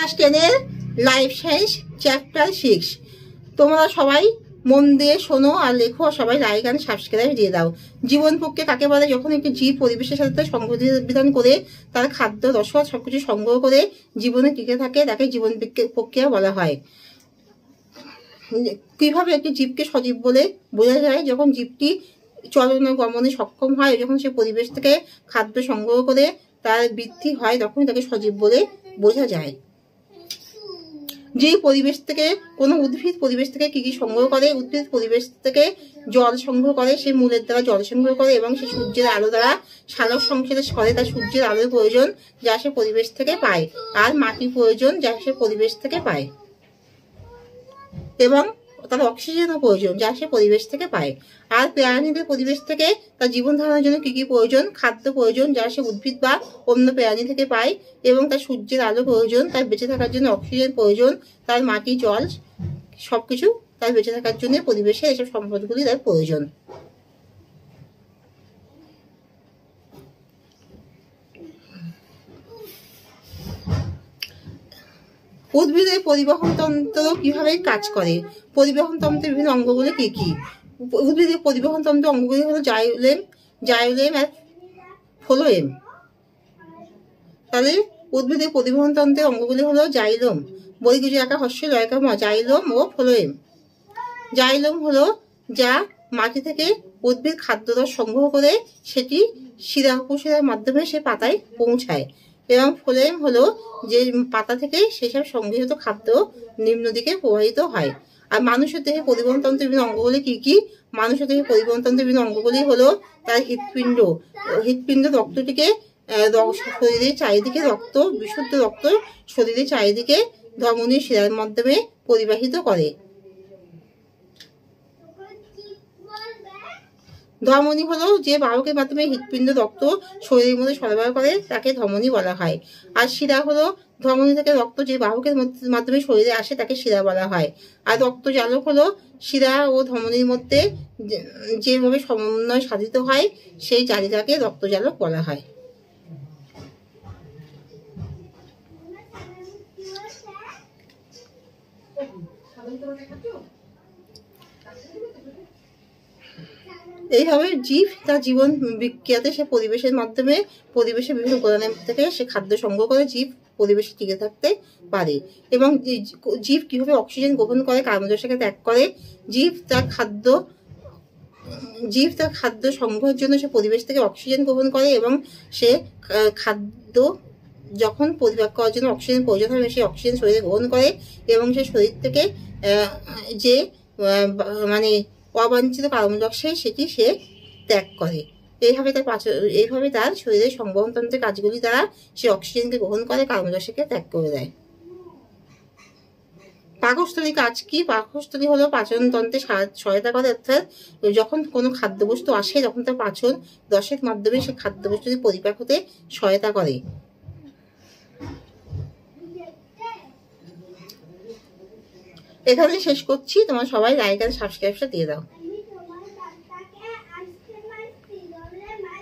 Class 10-এর life science chapter 6। তোমরা সবাই মন দিয়ে শোনো আর লেখো, সবাই লাইক আর সাবস্ক্রাইব দিয়ে দাও। জীবন প্রক্রিয়া কাকে বলে? যখন একটি জীব পরিবেশের সাথে সংবিধান করে তার খাদ্য রসদ সবকিছু সংগ্রহ করে জীবনে টিকে থাকে, তাকে জীবন প্রক্রিয়া বলা হয়। কিভাবে একটি জীবকে সজীব বলে বোঝা যায়? যখন জীবটি চলন গমনে সক্ষম হয়, যখন সে পরিবেশ থেকে খাদ্য সংগ্রহ করে তার বৃদ্ধি হয়, তখন তাকে সজীব বলে বোঝা যায়। যে পরিবেশ থেকে কোনো উদ্ভিদ পরিবেশ থেকে কি কি সংগ্রহ করে? উদ্ভিদ পরিবেশ থেকে জল সংগ্রহ করে, সে মূলের দ্বারা জল সংগ্রহ করে এবং সে সূর্যের আলো দ্বারা সালোক সংশ্লেষ করে। তার সূর্যের আলোর প্রয়োজন যা সে পরিবেশ থেকে পায়, আর মাটির প্রয়োজন যা সে পরিবেশ থেকে পায়, এবং তার অক্সিজেনও প্রয়োজন যা সে পরিবেশ থেকে পায়। আর প্রাণীদের পরিবেশ থেকে তার জীবন ধারণের জন্য কি কি প্রয়োজন? খাদ্য প্রয়োজন যা সে উদ্ভিদ বা অন্য প্রাণী থেকে পায়, এবং তার সূর্যের আলো প্রয়োজন, তার বেঁচে থাকার জন্য অক্সিজেন প্রয়োজন, তার মাটি জল সবকিছু তার বেঁচে থাকার জন্য পরিবেশে এসব সম্পদগুলি তার প্রয়োজন। উদ্ভিদের পরিবহন তন্ত্র কিভাবে কাজ করে? পরিবহন তন্ত্রের বিভিন্ন অঙ্গগুলি কি কি? উদ্ভিদের পরিবহন তন্ত্র অঙ্গগুলি হলো জাইলোম আর ফ্লোয়েম। তাহলে উদ্ভিদের পরিবহন তন্ত্রের অঙ্গগুলি হলো জাইলোম, বর্গীয় আকার হস্য লয়কা ম, জাইলোম ও ফ্লোয়েম। জাইলোম হলো যা মাটি থেকে উদ্ভিদ খাদ্যরস সংগ্রহ করে সেটি শিরা উপশিরার মাধ্যমে সে পাতায় পৌঁছায়, এবং ফ্লোয়েম হলো যে পাতা থেকে সেসব সংগৃহীত খাদ্য নিম্ন দিকে প্রবাহিত হয়। আর মানুষের দেহে পরিবহন তন্ত্রের বিভিন্ন অঙ্গগুলি কি কি? মানুষের দেহে পরিবহন তন্ত্রের বিভিন্ন অঙ্গগুলি হলো তার হৃৎপিণ্ড রক্তটিকে শরীরের চারিদিকে বিশুদ্ধ রক্ত শরীরের চারিদিকে ধমনী শিরার মাধ্যমে পরিবাহিত করে। ধমনী হলো যে বাহকের মাধ্যমে হৃৎপিণ্ড রক্ত শরীরের মধ্যে সরবরাহ করে, তাকে ধমনী বলা হয়। আর শিরা হলো ধমনী থেকে রক্ত যে বাহকের মাধ্যমে শরীরে আসে, তাকে শিরা বলা হয়। আর রক্তজালক হলো শিরা ও ধমনীর মধ্যে যেভাবে সমন্বয় সাধিত হয় সেই জালিকাকে রক্তজালক বলা হয়। এইভাবে জীব তার জীবন বিক্রিয়াতে সে পরিবেশের মাধ্যমে পরিবেশের বিভিন্ন উপাদান থেকে সে খাদ্য সংগ্রহ করে জীব পরিবেশে টিকে থাকতে পারে। এবং জীব কিভাবে অক্সিজেন গ্রহণ করে, কার্বন ডাই অক্সাইডকে ত্যাগ করে? জীব তার খাদ্য সংগ্রহের জন্য সে পরিবেশ থেকে অক্সিজেন গ্রহণ করে, এবং সে খাদ্য যখন পরিপাক করার জন্য অক্সিজেন প্রয়োজন হয় সে অক্সিজেন শরীরে গ্রহণ করে, এবং সে শরীর থেকে যে মানে অবাঞ্ছিত কার্বন ডাই অক্সাইড সেটি সে ত্যাগ করে। এইভাবে তার শরীরের সংবহনতন্ত্রের কাজগুলি দ্বারা সে অক্সিজেনকে গ্রহণ করে, কার্বন ডাই অক্সাইডকে ত্যাগ করে দেয়। পাকস্থলী কাজ কি? পাকস্থলী হলো পাচনতন্ত্রে সহায়তা করে, অর্থাৎ যখন কোনো খাদ্যবস্তু আসে তখন তার পাচন রসের মাধ্যমে সে খাদ্যবস্তুটি পরিপাক হতে সহায়তা করে। এখানে শেষ করছি, তোমরা সবাই লাইক আর সাবস্ক্রাইবটা দিয়ে দাও।